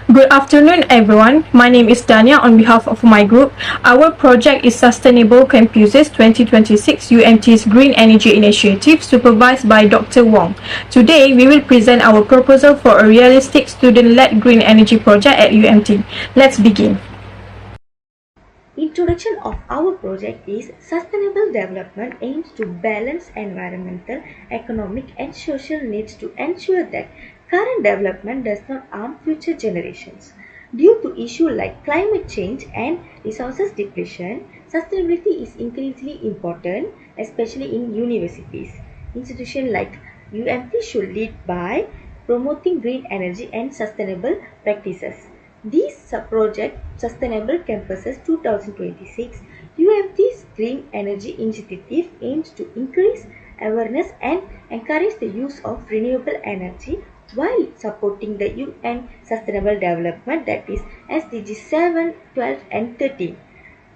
Good afternoon, everyone. My name is Dania on behalf of my group. Our project is Sustainable Campuses 2026 UMT's Green Energy Initiative, supervised by Dr. Wong. Today, we will present our proposal for a realistic student-led green energy project at UMT. Let's begin. Introduction of our project is sustainable development aims to balance environmental, economic and social needs to ensure that current development does not harm future generations. Due to issues like climate change and resources depletion, sustainability is increasingly important, especially in universities. Institutions like UMT should lead by promoting green energy and sustainable practices. This project, Sustainable Campuses 2026, UMT's Green Energy Initiative aims to increase awareness and encourage the use of renewable energy while supporting the UN Sustainable Development, that is SDG 7, 12 and 13.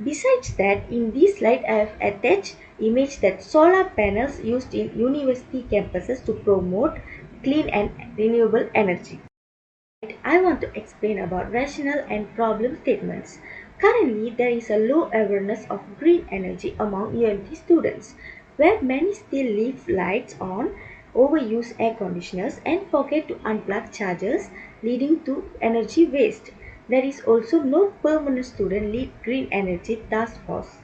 Besides that, in this slide I have attached image that solar panels used in university campuses to promote clean and renewable energy. I want to explain about rationale and problem statements. Currently, there is a low awareness of green energy among UMT students, where many still leave lights on, overuse air conditioners, and forget to unplug chargers, leading to energy waste. There is also no permanent student-led green energy task force,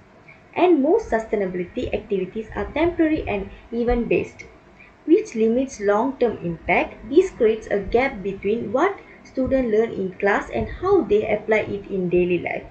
and most sustainability activities are temporary and event-based, which limits long-term impact. This creates a gap between what students learn in class and how they apply it in daily life.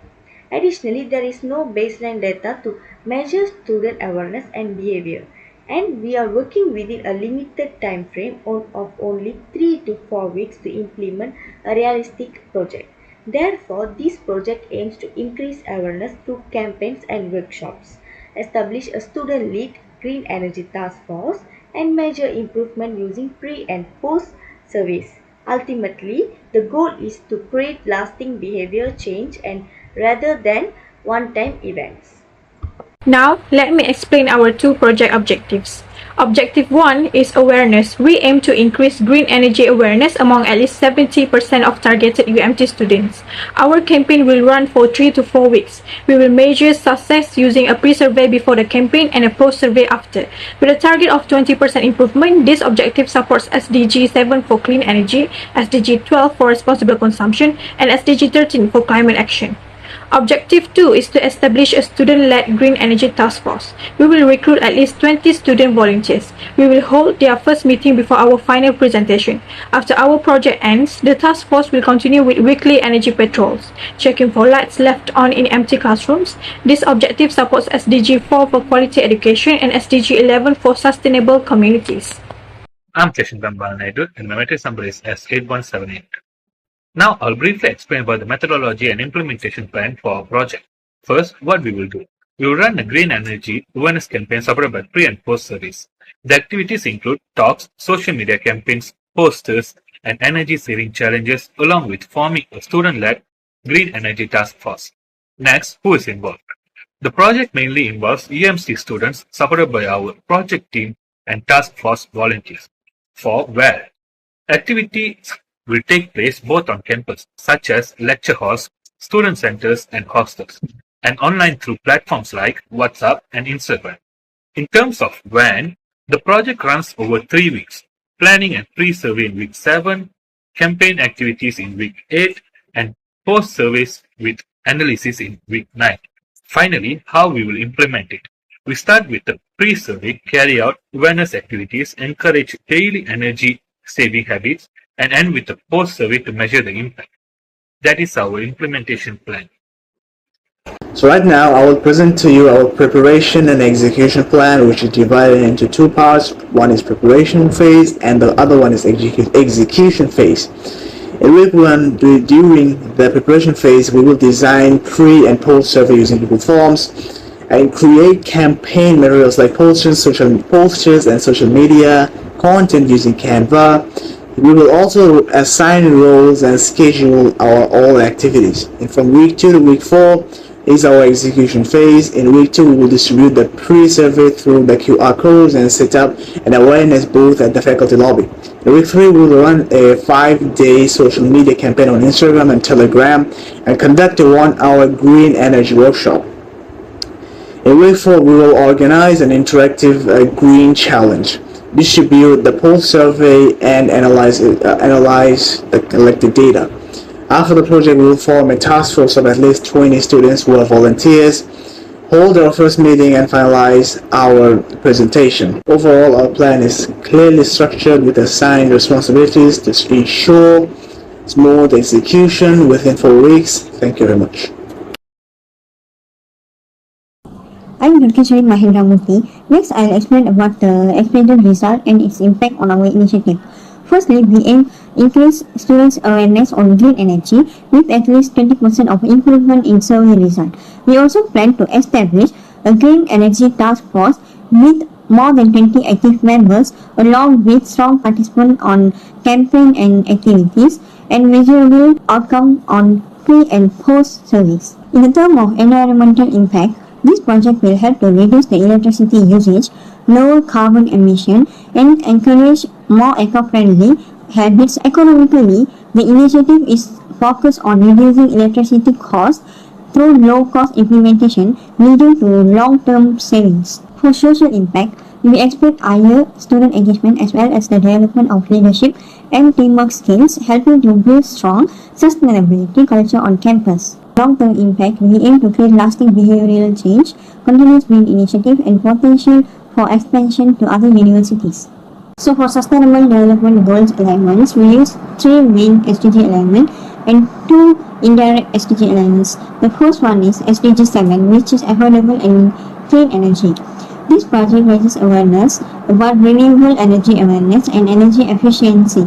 Additionally, there is no baseline data to measure student awareness and behavior, and we are working within a limited time frame of only 3 to 4 weeks to implement a realistic project. Therefore, this project aims to increase awareness through campaigns and workshops, establish a student-led green energy task force, and measure improvement using pre and post surveys. Ultimately, the goal is to create lasting behavior change and rather than one-time events. Now, let me explain our two project objectives. Objective 1 is awareness. We aim to increase green energy awareness among at least 70% of targeted UMT students. Our campaign will run for 3 to 4 weeks. We will measure success using a pre-survey before the campaign and a post-survey after. With a target of 20% improvement, this objective supports SDG 7 for clean energy, SDG 12 for responsible consumption, and SDG 13 for climate action. Objective 2 is to establish a student-led green energy task force. We will recruit at least 20 student volunteers. We will hold their first meeting before our final presentation. After our project ends, the task force will continue with weekly energy patrols, checking for lights left on in empty classrooms. This objective supports SDG 4 for quality education and SDG 11 for sustainable communities. I'm Keshan Naidu and my matrix number is S8178. Now, I'll briefly explain about the methodology and implementation plan for our project. First, what we will do. We will run a green energy awareness campaign supported by pre and post surveys. The activities include talks, social media campaigns, posters, and energy saving challenges, along with forming a student-led green energy task force. Next, who is involved? The project mainly involves EMC students supported by our project team and task force volunteers. For where? Activities will take place both on campus, such as lecture halls, student centers, and hostels, and online through platforms like WhatsApp and Instagram. In terms of when, the project runs over 3 weeks, planning and pre-survey in week 7, campaign activities in week 8, and post-surveys with analysis in week 9. Finally, how we will implement it. We start with the pre-survey, carry out awareness activities, encourage daily energy saving habits, and end with a post-survey to measure the impact. That is our implementation plan. So right now I will present to you our preparation and execution plan, which is divided into two parts. One is preparation phase and the other one is execution phase. During the preparation phase, we will design pre and post survey using Google Forms and create campaign materials like posters and social media content using Canva. We will also assign roles and schedule all activities. And from week 2 to week 4 is our execution phase. In week 2, we will distribute the pre-survey through the QR codes and set up an awareness booth at the faculty lobby. In week 3, we will run a 5-day social media campaign on Instagram and Telegram and conduct a 1-hour green energy workshop. In week 4, we will organize an interactive green challenge, distribute the poll survey, and analyze the collected data. After the project, we will form a task force of at least 20 students who are volunteers, hold our first meeting, and finalize our presentation. Overall, our plan is clearly structured with assigned responsibilities to ensure smooth execution within 4 weeks. Thank you very much. I'm Dr. Sharif Mahindra. Next, I'll explain about the expected result and its impact on our initiative. Firstly, we aim increase students' awareness on green energy with at least 20% of improvement in survey result. We also plan to establish a green energy task force with more than 20 active members along with strong participants on campaign and activities and measurable outcome on pre and post service. In the term of environmental impact, this project will help to reduce the electricity usage, lower carbon emission, and encourage more eco-friendly habits. Economically, the initiative is focused on reducing electricity costs through low-cost implementation, leading to long-term savings. For social impact, we expect higher student engagement as well as the development of leadership and teamwork skills, helping to build strong sustainability culture on campus. Long-term impact, we aim to create lasting behavioral change, continuous green initiative, and potential for expansion to other universities. So for Sustainable Development Goals alignments, we use 3 main SDG alignment and 2 indirect SDG alignments. The first one is SDG 7, which is affordable and clean energy. This project raises awareness about renewable energy awareness and energy efficiency.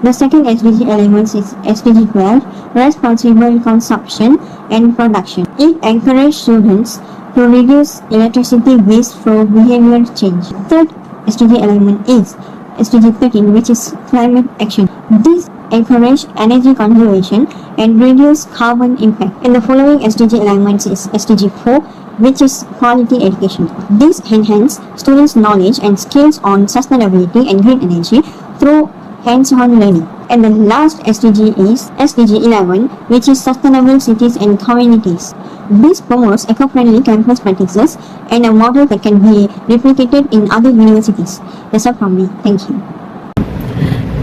The second SDG element is SDG 12, responsible consumption and production. It encourages students to reduce electricity waste through behavior change. Third SDG element is SDG 13, which is climate action. This encourages energy conservation and reduce carbon impact. And the following SDG elements is SDG 4, which is quality education. This enhances students' knowledge and skills on sustainability and green energy through hands-on learning. And the last SDG is SDG 11, which is sustainable cities and communities. This promotes eco-friendly campus practices and a model that can be replicated in other universities. That's all from me. Thank you.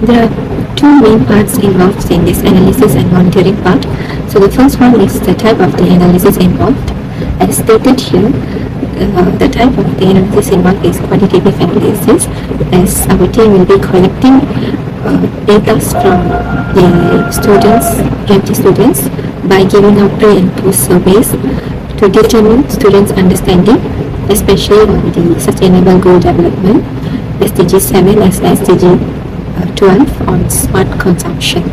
There are 2 main parts involved in this analysis and monitoring part. So the first one is the type of the analysis involved. As stated here, the type of the analysis involved is quantitative analysis, as our team will be collecting data from the UMT students by giving out pre and post surveys to determine students' understanding, especially on the sustainable goal development, SDG 7 as SDG 12 on smart consumption.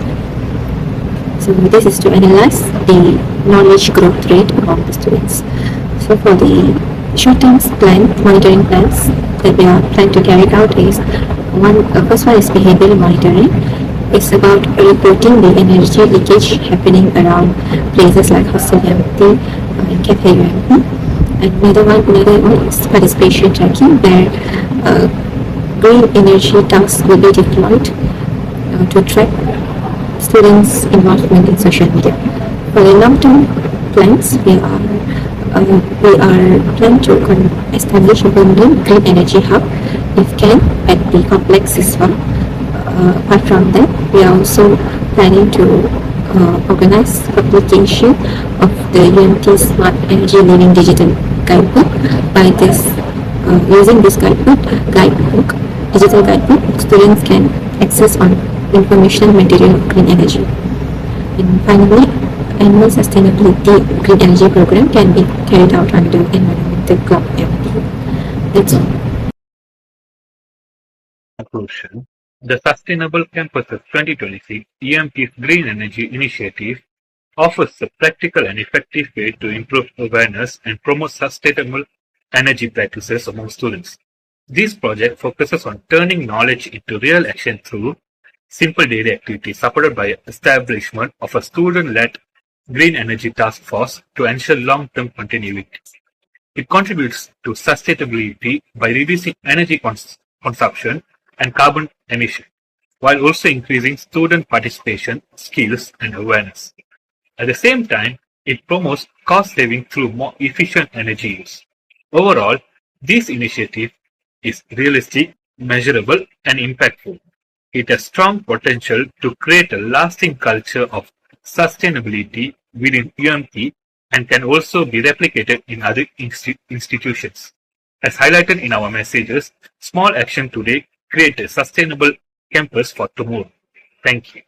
So this is to analyze the knowledge growth rate among the students. So for the short-term monitoring plans that we are planning to carry out is first one is behavioral monitoring. It's about reporting the energy leakage happening around places like hostel UMT and cafe UMT. And another one is participation tracking, where green energy tasks will be deployed to track students' involvement in social media. For the long-term plans, we are planning to establish a permanent green energy hub, if can, at the complex SISWA. Apart from that, we are also planning to organize publication of the UMT Smart Energy Living Digital Guidebook. By this, using this digital guidebook, students can access on information material of green energy. And finally, annual sustainability green energy program can be carried out under environmental club MD. That's all. Conclusion. The Sustainable Campuses 2026 UMT's Green Energy Initiative offers a practical and effective way to improve awareness and promote sustainable energy practices among students. This project focuses on turning knowledge into real action through simple daily activities supported by establishment of a student-led green energy task force to ensure long-term continuity. It contributes to sustainability by reducing energy consumption and carbon emission. while also increasing student participation, skills, and awareness. At the same time, it promotes cost saving through more efficient energy use. Overall, this initiative is realistic, measurable, and impactful. It has strong potential to create a lasting culture of sustainability within UMT and can also be replicated in other institutions. As highlighted in our messages, small action today create a sustainable campus for tomorrow. Thank you.